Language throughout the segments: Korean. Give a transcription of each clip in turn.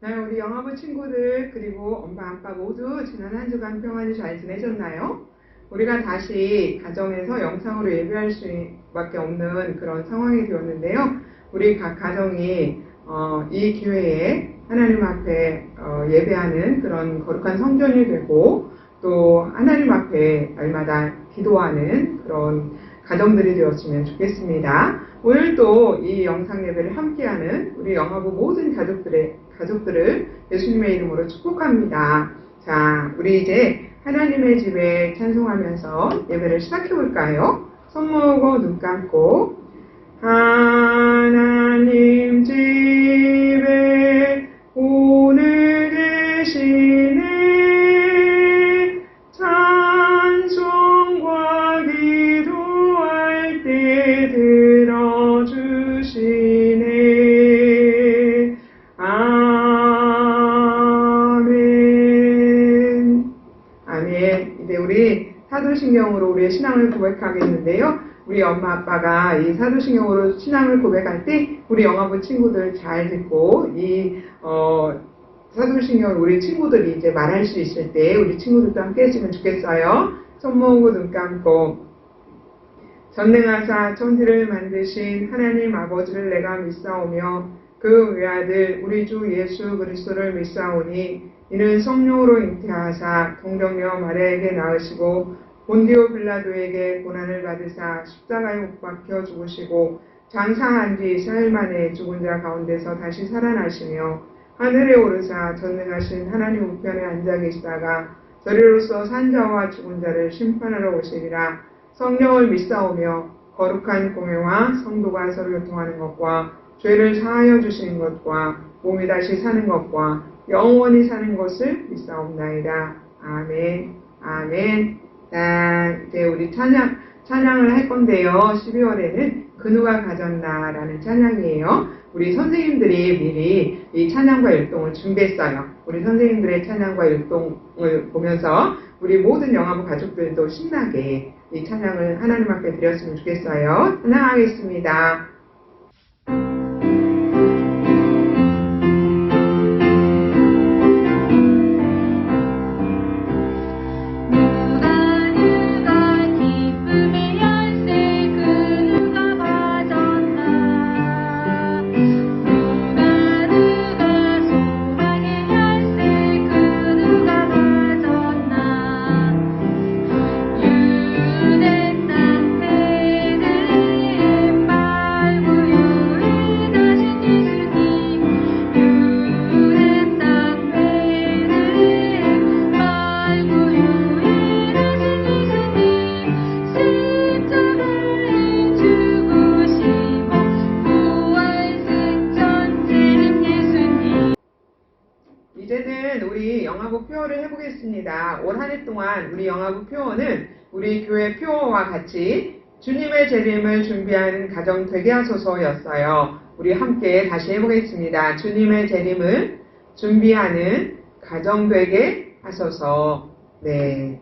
네, 우리 영화부 친구들 그리고 엄마 아빠 모두 지난 한 주간 평안히 잘 지내셨나요? 우리가 다시 가정에서 영상으로 예배할 수밖에 없는 그런 상황이 되었는데요. 우리 각 가정이 이 기회에 하나님 앞에 예배하는 그런 거룩한 성전이 되고 또 하나님 앞에 날마다 기도하는 그런 가정들이 되었으면 좋겠습니다. 오늘 또 이 영상 예배를 함께하는 우리 영화부 모든 가족들을 예수님의 이름으로 축복합니다. 자, 우리 이제 하나님의 집에 찬송하면서 예배를 시작해 볼까요? 손 모으고 눈 감고 하나님 집에 오늘 계시네 찬송과 기도할 때 들어주시네 아멘. 아멘. 이제 우리 사도신경으로 우리의 신앙을 고백하겠는데요. 우리 엄마 아빠가 이 사도신경으로 신앙을 고백할 때 우리 영화부 친구들 잘 듣고 이 사도신경을 우리 친구들이 이제 말할 수 있을 때 우리 친구들도 함께 했으면 좋겠어요. 손 모으고 눈 감고 전능하사 천지를 만드신 하나님 아버지를 내가 믿사오며 그 외아들 우리 주 예수 그리스도를 믿사오니 이는 성령으로 잉태하사 동정녀 마리아에게 낳으시고 본디오 빌라도에게 고난을 받으사 십자가에 못 박혀 죽으시고 장사한 뒤 사흘 만에 죽은 자 가운데서 다시 살아나시며 하늘에 오르사 전능하신 하나님 우편에 앉아 계시다가 저리로서 산 자와 죽은 자를 심판하러 오시리라. 성령을 믿사오며 거룩한 공회와 성도가 서로 교통하는 것과 죄를 사하여 주시는 것과 몸이 다시 사는 것과 영원히 사는 것을 믿사옵나이다. 아멘. 아멘. 자, 이제 우리 찬양을 할 건데요. 12월에는 그 누가 가졌나라는 찬양이에요. 우리 선생님들이 미리 이 찬양과 율동을 준비했어요. 우리 선생님들의 찬양과 율동을 보면서 우리 모든 영화부 가족들도 신나게 이 찬양을 하나님 앞에 드렸으면 좋겠어요. 찬양하겠습니다. 이제는 우리 영화부 표어를 해보겠습니다. 올 한 해 동안 우리 영화부 표어는 우리 교회 표어와 같이 주님의 재림을 준비하는 가정 되게 하소서였어요. 우리 함께 다시 해보겠습니다. 주님의 재림을 준비하는 가정 되게 하소서. 네.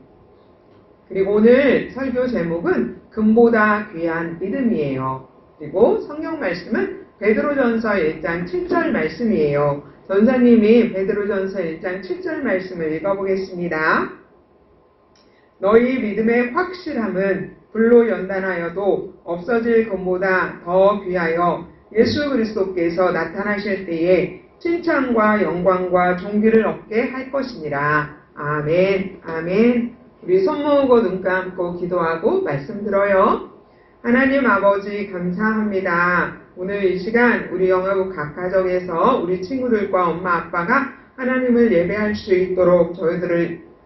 그리고 오늘 설교 제목은 금보다 귀한 믿음이에요. 그리고 성경 말씀은 베드로전서 1장 7절 말씀이에요. 전사님이 베드로전서 1장 7절 말씀을 읽어보겠습니다. 너희 믿음의 확실함은 불로 연단하여도 없어질 것보다 더 귀하여 예수 그리스도께서 나타나실 때에 칭찬과 영광과 존귀를 얻게 할 것이니라. 아멘. 아멘. 우리 손 모으고 눈 감고 기도하고 말씀 들어요. 하나님 아버지 감사합니다. 오늘 이 시간 우리 영화부 각 가정에서 우리 친구들과 엄마 아빠가 하나님을 예배할 수 있도록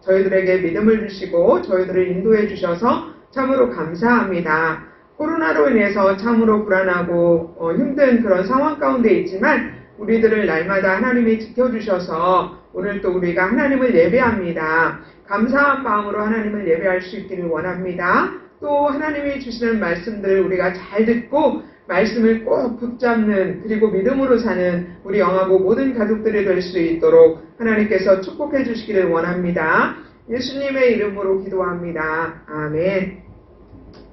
저희들에게 믿음을 주시고 저희들을 인도해 주셔서 참으로 감사합니다. 코로나로 인해서 참으로 불안하고 힘든 그런 상황 가운데 있지만 우리들을 날마다 하나님이 지켜주셔서 오늘 또 우리가 하나님을 예배합니다. 감사한 마음으로 하나님을 예배할 수 있기를 원합니다. 또 하나님이 주시는 말씀들을 우리가 잘 듣고 말씀을 꼭 붙잡는 그리고 믿음으로 사는 우리 영화부 모든 가족들이 될 수 있도록 하나님께서 축복해 주시기를 원합니다. 예수님의 이름으로 기도합니다. 아멘.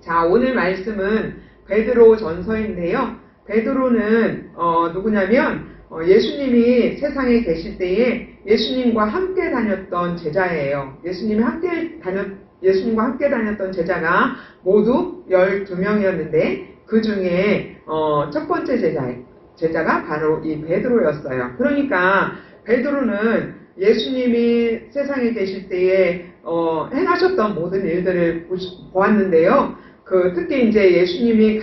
자, 오늘 말씀은 베드로 전서인데요. 베드로는 누구냐면 예수님이 세상에 계실 때에 예수님과 함께 다녔던 제자예요. 예수님과 함께 다녔던 제자가 모두 12명이었는데 그 중에 첫 번째 제자가 바로 이 베드로였어요. 그러니까 베드로는 예수님이 세상에 계실 때에 행하셨던 모든 일들을 보았는데요. 특히 이제 예수님이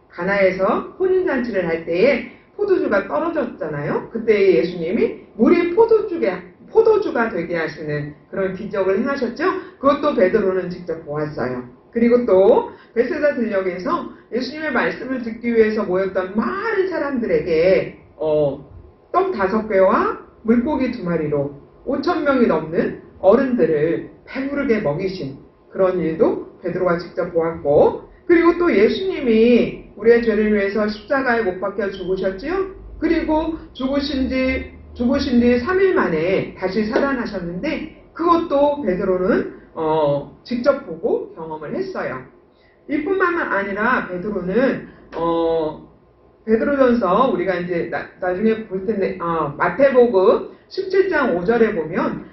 가나에서 혼인잔치를 할 때에 포도주가 떨어졌잖아요. 그때 예수님이 물이 포도주가 되게 하시는 그런 기적을 행하셨죠. 그것도 베드로는 직접 보았어요. 그리고 또 베세다 들녘에서 예수님의 말씀을 듣기 위해서 모였던 많은 사람들에게 떡 5개와 물고기 2마리로 5,000명이 넘는 어른들을 배부르게 먹이신 그런 일도 베드로가 직접 보았고, 그리고 또 예수님이 우리의 죄를 위해서 십자가에 못 박혀 죽으셨지요. 그리고 죽으신 지 3일 만에 다시 살아나셨는데 그것도 베드로는 직접 보고 경험을 했어요. 이뿐만 아니라 베드로는 베드로전서 우리가 이제 나중에 볼 텐데 마태복음 17장 5절에 보면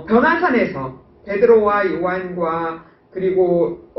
변화산에서 베드로와 요한과 그리고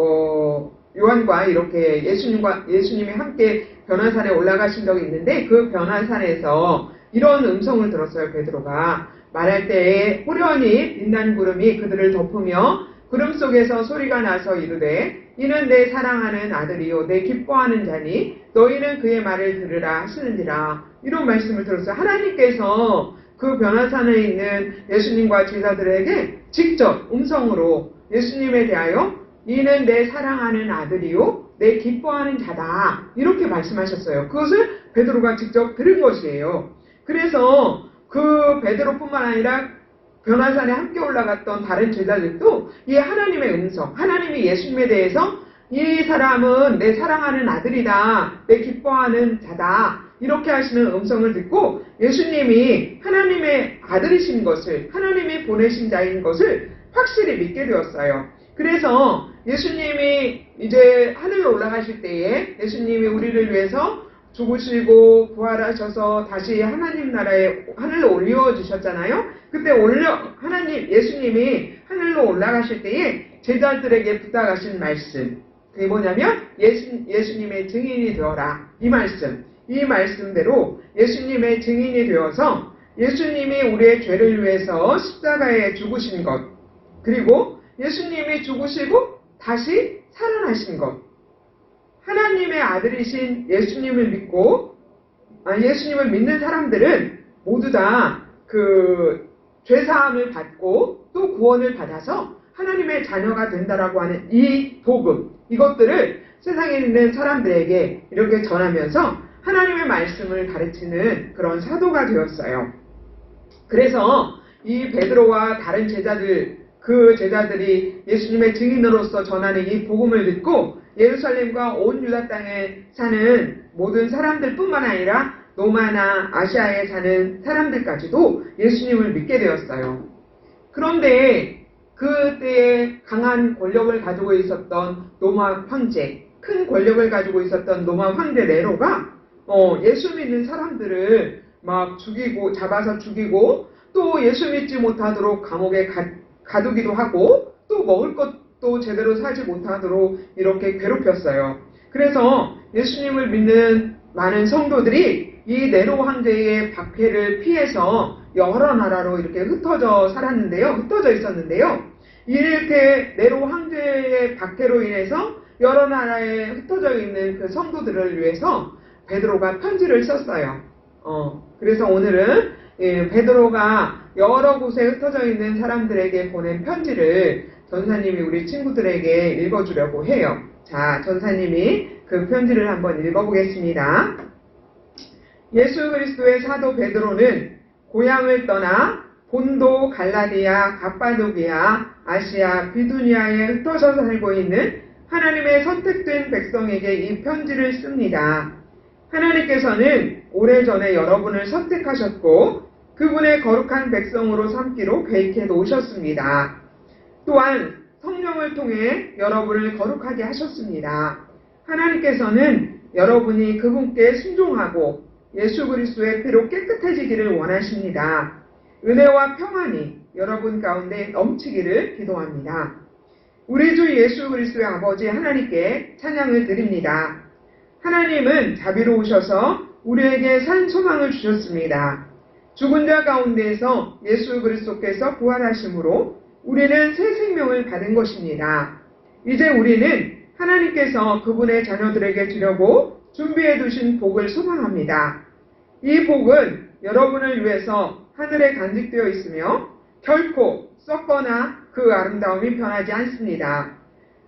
요한과 이렇게 예수님이 함께 변화산에 올라가신 적이 있는데 그 변화산에서 이런 음성을 들었어요. 베드로가 말할 때에 호련히 빛난 구름이 그들을 덮으며 구름 속에서 소리가 나서 이르되 이는 내 사랑하는 아들이요 내 기뻐하는 자니 너희는 그의 말을 들으라 하시는지라. 이런 말씀을 들었어요. 하나님께서 그 변화산에 있는 예수님과 제자들에게 직접 음성으로 예수님에 대하여 이는 내 사랑하는 아들이요 내 기뻐하는 자다 이렇게 말씀하셨어요. 그것을 베드로가 직접 들은 것이에요. 그래서 그 베드로뿐만 아니라 변화산에 함께 올라갔던 다른 제자들도 이 하나님의 음성, 하나님이 예수님에 대해서 이 사람은 내 사랑하는 아들이다, 내 기뻐하는 자다 이렇게 하시는 음성을 듣고 예수님이 하나님의 아들이신 것을, 하나님이 보내신 자인 것을 확실히 믿게 되었어요. 그래서 예수님이 이제 하늘로 올라가실 때에 예수님이 우리를 위해서 죽으시고 부활하셔서 다시 하나님 나라에 하늘로 올려주셨잖아요. 그때 예수님이 하늘로 올라가실 때에 제자들에게 부탁하신 말씀, 그게 뭐냐면 예수님의 증인이 되어라. 이 말씀대로 예수님의 증인이 되어서 예수님이 우리의 죄를 위해서 십자가에 죽으신 것, 그리고 예수님이 죽으시고 다시 살아나신 것, 하나님의 아들이신 예수님을 믿는 사람들은 모두 다 그 죄사함을 받고 또 구원을 받아서 하나님의 자녀가 된다라고 하는 이 복음, 이것들을 세상에 있는 사람들에게 이렇게 전하면서 하나님의 말씀을 가르치는 그런 사도가 되었어요. 그래서 이 베드로와 다른 그 제자들이 예수님의 증인으로서 전하는 이 복음을 듣고 예루살렘과 온 유다 땅에 사는 모든 사람들뿐만 아니라 로마나 아시아에 사는 사람들까지도 예수님을 믿게 되었어요. 그런데 그때에 강한 권력을 가지고 있었던 로마 황제, 큰 권력을 가지고 있었던 로마 황제 네로가 예수 믿는 사람들을 막 잡아서 죽이고 또 예수 믿지 못하도록 감옥에 가두기도 하고 또 먹을 것도 제대로 사지 못하도록 이렇게 괴롭혔어요. 그래서 예수님을 믿는 많은 성도들이 이 네로 황제의 박해를 피해서 여러 나라로 이렇게 흩어져 있었는데요. 이렇게 네로 황제의 박해로 인해서 여러 나라에 흩어져 있는 그 성도들을 위해서 베드로가 편지를 썼어요. 그래서 오늘은 베드로가 여러 곳에 흩어져 있는 사람들에게 보낸 편지를 전사님이 우리 친구들에게 읽어주려고 해요. 자, 전사님이 그 편지를 한번 읽어보겠습니다. 예수 그리스도의 사도 베드로는 고향을 떠나 본도, 갈라디아, 갑바도기아, 아시아, 비두니아에 흩어져 살고 있는 하나님의 선택된 백성에게 이 편지를 씁니다. 하나님께서는 오래전에 여러분을 선택하셨고 그분의 거룩한 백성으로 삼기로 계획해 놓으셨습니다. 또한 성령을 통해 여러분을 거룩하게 하셨습니다. 하나님께서는 여러분이 그분께 순종하고 예수 그리스도의 피로 깨끗해지기를 원하십니다. 은혜와 평안이 여러분 가운데 넘치기를 기도합니다. 우리 주 예수 그리스도의 아버지 하나님께 찬양을 드립니다. 하나님은 자비로우셔서 우리에게 산 소망을 주셨습니다. 죽은 자 가운데에서 예수 그리스도께서 부활하심으로 우리는 새 생명을 받은 것입니다. 이제 우리는 하나님께서 그분의 자녀들에게 주려고 준비해 두신 복을 소망합니다. 이 복은 여러분을 위해서 하늘에 간직되어 있으며 결코 썩거나 그 아름다움이 변하지 않습니다.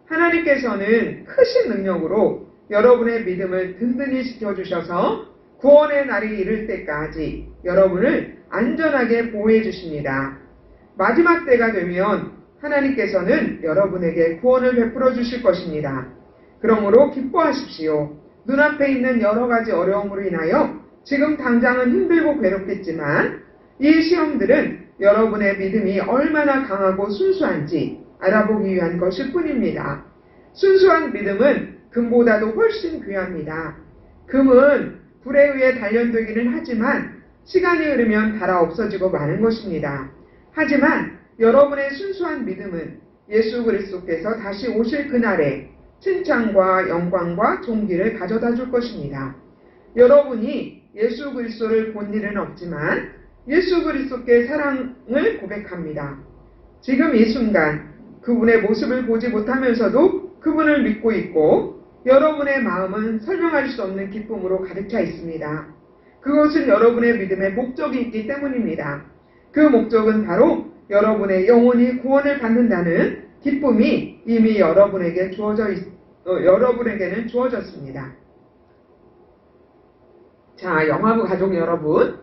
하나님께서는 크신 능력으로 여러분의 믿음을 든든히 지켜주셔서 구원의 날이 이를 때까지 여러분을 안전하게 보호해 주십니다. 마지막 때가 되면 하나님께서는 여러분에게 구원을 베풀어 주실 것입니다. 그러므로 기뻐하십시오. 눈앞에 있는 여러 가지 어려움으로 인하여 지금 당장은 힘들고 괴롭겠지만 이 시험들은 여러분의 믿음이 얼마나 강하고 순수한지 알아보기 위한 것일 뿐입니다. 순수한 믿음은 금보다도 훨씬 귀합니다. 금은 불에 의해 단련되기는 하지만 시간이 흐르면 닳아 없어지고 마는 것입니다. 하지만 여러분의 순수한 믿음은 예수 그리스도께서 다시 오실 그날에 칭찬과 영광과 존귀를 가져다 줄 것입니다. 여러분이 예수 그리스도를 본 일은 없지만 예수 그리스도께 사랑을 고백합니다. 지금 이 순간 그분의 모습을 보지 못하면서도 그분을 믿고 있고 여러분의 마음은 설명할 수 없는 기쁨으로 가득 차 있습니다. 그것은 여러분의 믿음의 목적이 있기 때문입니다. 그 목적은 바로 여러분의 영혼이 구원을 받는다는 기쁨이 이미 여러분에게는 주어졌습니다. 자, 영화부 가족 여러분,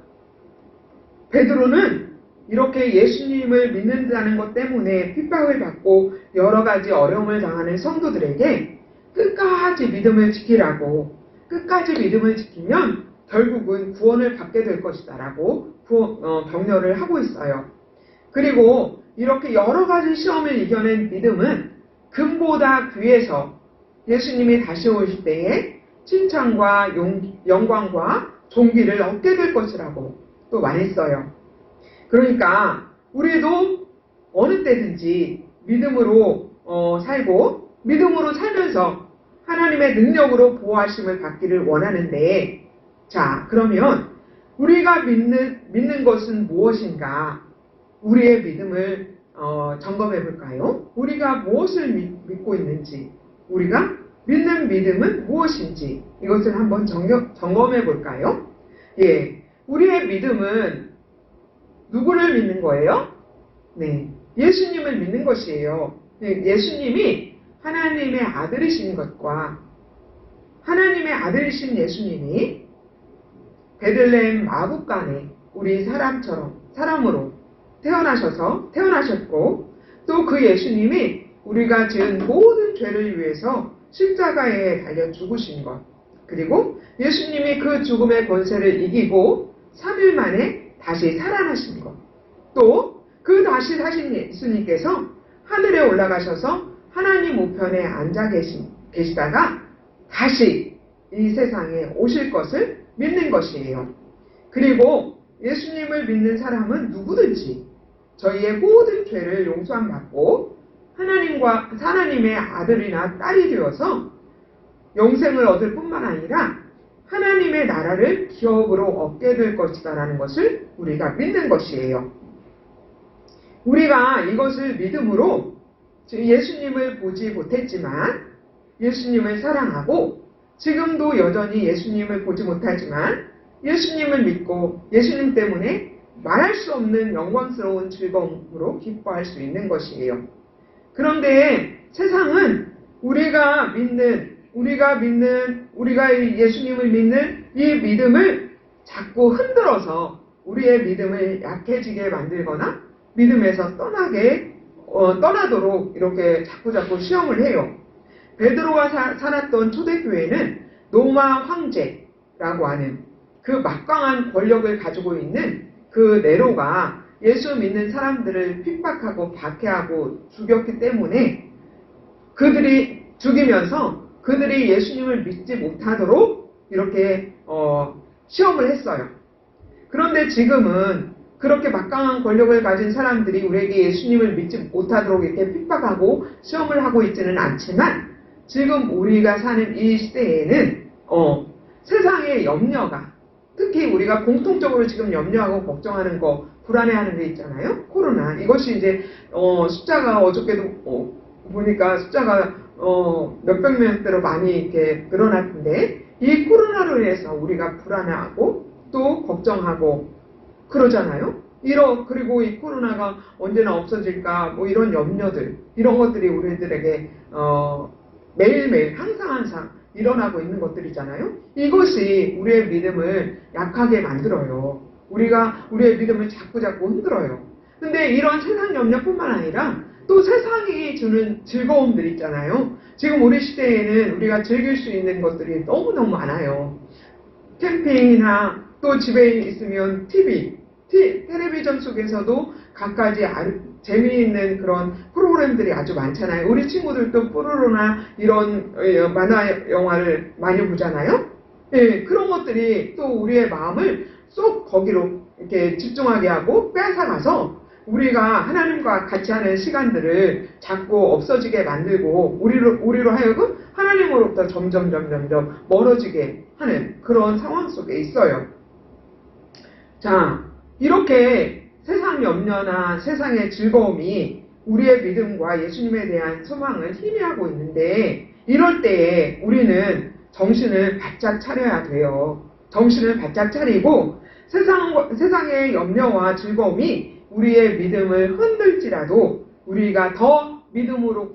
베드로는 이렇게 예수님을 믿는다는 것 때문에 핍박을 받고 여러 가지 어려움을 당하는 성도들에게 끝까지 믿음을 지키라고, 끝까지 믿음을 지키면 결국은 구원을 받게 될 것이다 라고 격려를 하고 있어요. 그리고 이렇게 여러 가지 시험을 이겨낸 믿음은 금보다 귀해서 예수님이 다시 오실 때에 칭찬과 영광과 존귀를 얻게 될 것이라고 또 말했어요. 그러니까 우리도 어느 때든지 믿음으로 살고 믿음으로 살면서 하나님의 능력으로 보호하심을 받기를 원하는데, 자, 그러면 우리가 믿는 것은 무엇인가? 우리의 믿음을 점검해 볼까요? 우리가 무엇을 믿고 있는지, 우리가 믿는 믿음은 무엇인지 이것을 한번 점검해 볼까요? 예, 우리의 믿음은 누구를 믿는 거예요? 네, 예수님을 믿는 것이에요. 네, 예수님이 하나님의 아들이신 것과 하나님의 아들이신 예수님이 베들레헴 마구간에 우리 사람으로 태어나셨고 또 그 예수님이 우리가 지은 모든 죄를 위해서 십자가에 달려 죽으신 것, 그리고 예수님이 그 죽음의 권세를 이기고 3일 만에 다시 살아나신 것, 또 그 다시 사신 예수님께서 하늘에 올라가셔서 하나님 우편에 앉아 계시다가 다시 이 세상에 오실 것을 믿는 것이에요. 그리고 예수님을 믿는 사람은 누구든지 저희의 모든 죄를 용서함 받고 하나님의 아들이나 딸이 되어서 영생을 얻을 뿐만 아니라 하나님의 나라를 기업으로 얻게 될 것이다 라는 것을 우리가 믿는 것이에요. 우리가 이것을 믿음으로 예수님을 보지 못했지만 예수님을 사랑하고 지금도 여전히 예수님을 보지 못하지만 예수님을 믿고 예수님 때문에 말할 수 없는 영광스러운 즐거움으로 기뻐할 수 있는 것이에요. 그런데 세상은 우리가 예수님을 믿는 이 믿음을 자꾸 흔들어서 우리의 믿음을 약해지게 만들거나 믿음에서 떠나도록 이렇게 자꾸 시험을 해요. 베드로가 살았던 초대교회는 로마 황제라고 하는 그 막강한 권력을 가지고 있는 그 네로가 예수 믿는 사람들을 핍박하고 박해하고 죽였기 때문에 죽이면서 그들이 예수님을 믿지 못하도록 이렇게 시험을 했어요. 그런데 지금은 그렇게 막강한 권력을 가진 사람들이 우리에게 예수님을 믿지 못하도록 이렇게 핍박하고 시험을 하고 있지는 않지만, 지금 우리가 사는 이 시대에는 세상의 염려가, 특히 우리가 공통적으로 지금 염려하고 걱정하는 거, 불안해하는 게 있잖아요. 코로나. 이것이 이제 숫자가 어저께도 보니까 숫자가 몇백 명대로 많이 이렇게 늘어났는데, 이 코로나로 인해서 우리가 불안해하고 또 걱정하고 그러잖아요. 그리고 이 코로나가 언제나 없어질까, 뭐 이런 염려들, 이런 것들이 우리들에게 매일매일 항상 일어나고 있는 것들이잖아요. 이것이 우리의 믿음을 약하게 만들어요. 우리의 믿음을 자꾸 흔들어요. 근데 이런 세상 염려뿐만 아니라 또 세상이 주는 즐거움들 있잖아요. 지금 우리 시대에는 우리가 즐길 수 있는 것들이 너무너무 많아요. 캠핑이나 또 집에 있으면 텔레비전 속에서도 각가지 재미있는 그런 프로그램들이 아주 많잖아요. 우리 친구들도 뽀로로나 이런 만화 영화를 많이 보잖아요. 예, 그런 것들이 또 우리의 마음을 쏙 거기로 이렇게 집중하게 하고 빼앗아가서 우리가 하나님과 같이 하는 시간들을 자꾸 없어지게 만들고 우리로 하여금 하나님으로부터 점점 멀어지게 하는 그런 상황 속에 있어요. 자, 이렇게 세상 염려나 세상의 즐거움이 우리의 믿음과 예수님에 대한 소망을 희미하고 있는데, 이럴 때에 우리는 정신을 바짝 차려야 돼요. 정신을 바짝 차리고 세상의 염려와 즐거움이 우리의 믿음을 흔들지라도 우리가 더 믿음을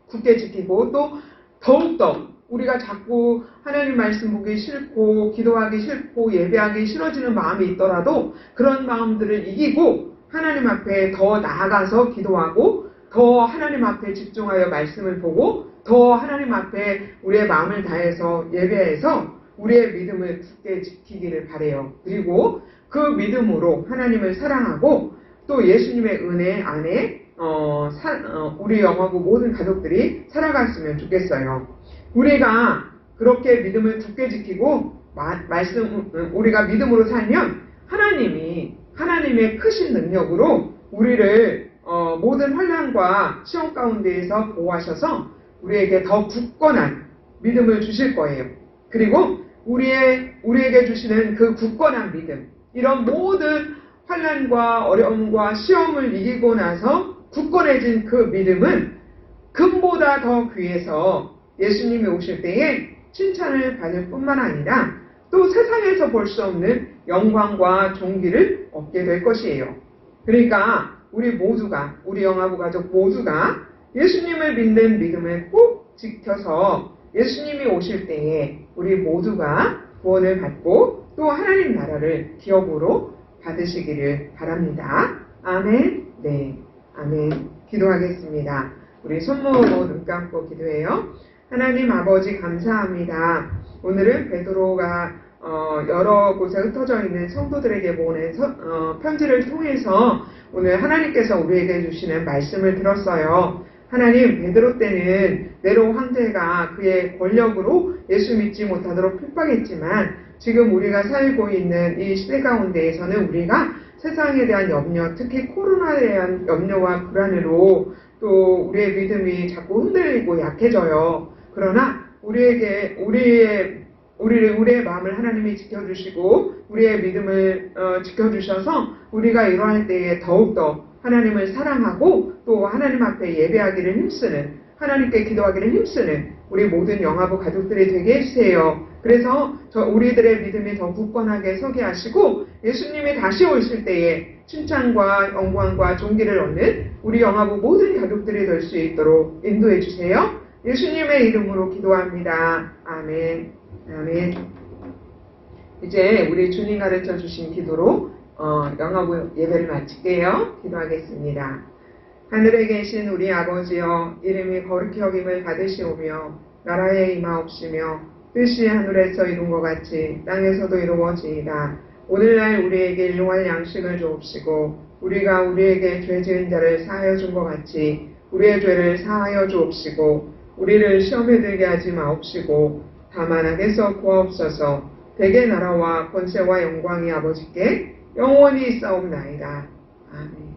굳게 지키고, 또 더욱더 우리가 자꾸 하나님 말씀 보기 싫고 기도하기 싫고 예배하기 싫어지는 마음이 있더라도 그런 마음들을 이기고 하나님 앞에 더 나아가서 기도하고, 더 하나님 앞에 집중하여 말씀을 보고, 더 하나님 앞에 우리의 마음을 다해서 예배해서 우리의 믿음을 굳게 지키기를 바라요. 그리고 그 믿음으로 하나님을 사랑하고 또 예수님의 은혜 안에 우리 영화국 모든 가족들이 살아갔으면 좋겠어요. 우리가 그렇게 믿음을 굳게 지키고 우리가 믿음으로 살면 하나님의 크신 능력으로 우리를 모든 환난과 시험 가운데에서 보호하셔서 우리에게 더 굳건한 믿음을 주실 거예요. 그리고 우리에게 주시는 그 굳건한 믿음, 이런 모든 환난과 어려움과 시험을 이기고 나서 굳건해진 그 믿음은 금보다 더 귀해서 예수님이 오실 때에 칭찬을 받을 뿐만 아니라 또 세상에서 볼 수 없는 영광과 존귀를 얻게 될 것이에요. 그러니까 우리 영화부 가족 모두가 예수님을 믿는 믿음을 꼭 지켜서 예수님이 오실 때에 우리 모두가 구원을 받고 또 하나님 나라를 기업으로 받으시기를 바랍니다. 아멘. 네, 아멘. 기도하겠습니다. 우리 손 모으고 눈 감고 기도해요. 하나님 아버지 감사합니다. 오늘은 베드로가 여러 곳에 흩어져 있는 성도들에게 보낸 편지를 통해서 오늘 하나님께서 우리에게 주시는 말씀을 들었어요. 하나님, 베드로 때는 네로 황제가 그의 권력으로 예수 믿지 못하도록 핍박했지만 지금 우리가 살고 있는 이 시대 가운데에서는 우리가 세상에 대한 염려, 특히 코로나에 대한 염려와 불안으로 또 우리의 믿음이 자꾸 흔들리고 약해져요. 그러나 우리의 마음을 하나님이 지켜주시고 우리의 믿음을 지켜주셔서 우리가 이러할 때에 더욱더 하나님을 사랑하고 또 하나님 앞에 예배하기를 힘쓰는, 하나님께 기도하기를 힘쓰는 우리 모든 영화부 가족들이 되게 해주세요. 그래서 우리들의 믿음이 더 굳건하게 서게 하시고 예수님이 다시 오실 때에 칭찬과 영광과 존귀를 얻는 우리 영화부 모든 가족들이 될 수 있도록 인도해 주세요. 예수님의 이름으로 기도합니다. 아멘. 아멘. 이제 우리 주님 가르쳐 주신 기도로 영화부 예배를 마칠게요. 기도하겠습니다. 하늘에 계신 우리 아버지여, 이름이 거룩히 여김을 받으시오며 나라에 임하옵시며 뜻이 하늘에서 이룬 것 같이 땅에서도 이루어지이다. 오늘날 우리에게 일용할 양식을 주옵시고 우리가 우리에게 죄 지은 자를 사하여 준 것 같이 우리의 죄를 사하여 주옵시고 우리를 시험에 들게 하지 마옵시고 다만 악에서 구하옵소서. 대개 나라와 권세와 영광이 아버지께 영원히 있사옵나이다. 아멘.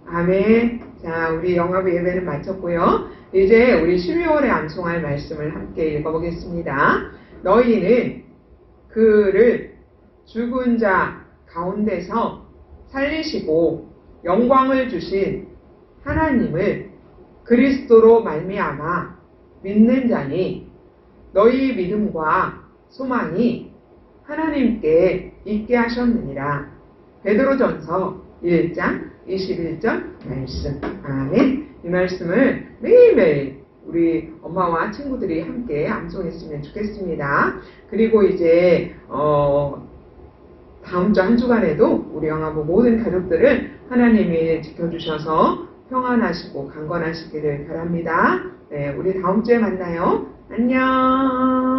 아멘. 자, 우리 영화부 예배는 마쳤고요. 이제 우리 12월에 암송할 말씀을 함께 읽어보겠습니다. 너희는 그를 죽은 자 가운데서 살리시고 영광을 주신 하나님을 그리스도로 말미암아 믿는 자니 너희 믿음과 소망이 하나님께 있게 하셨느니라. 베드로전서 1장 21절 말씀. 아멘. 이 말씀을 매일매일 우리 엄마와 친구들이 함께 암송했으면 좋겠습니다. 그리고 이제 다음 주 한 주간에도 우리 영화부 모든 가족들을 하나님이 지켜주셔서 평안하시고 강건하시기를 바랍니다. 네, 우리 다음 주에 만나요. 안녕.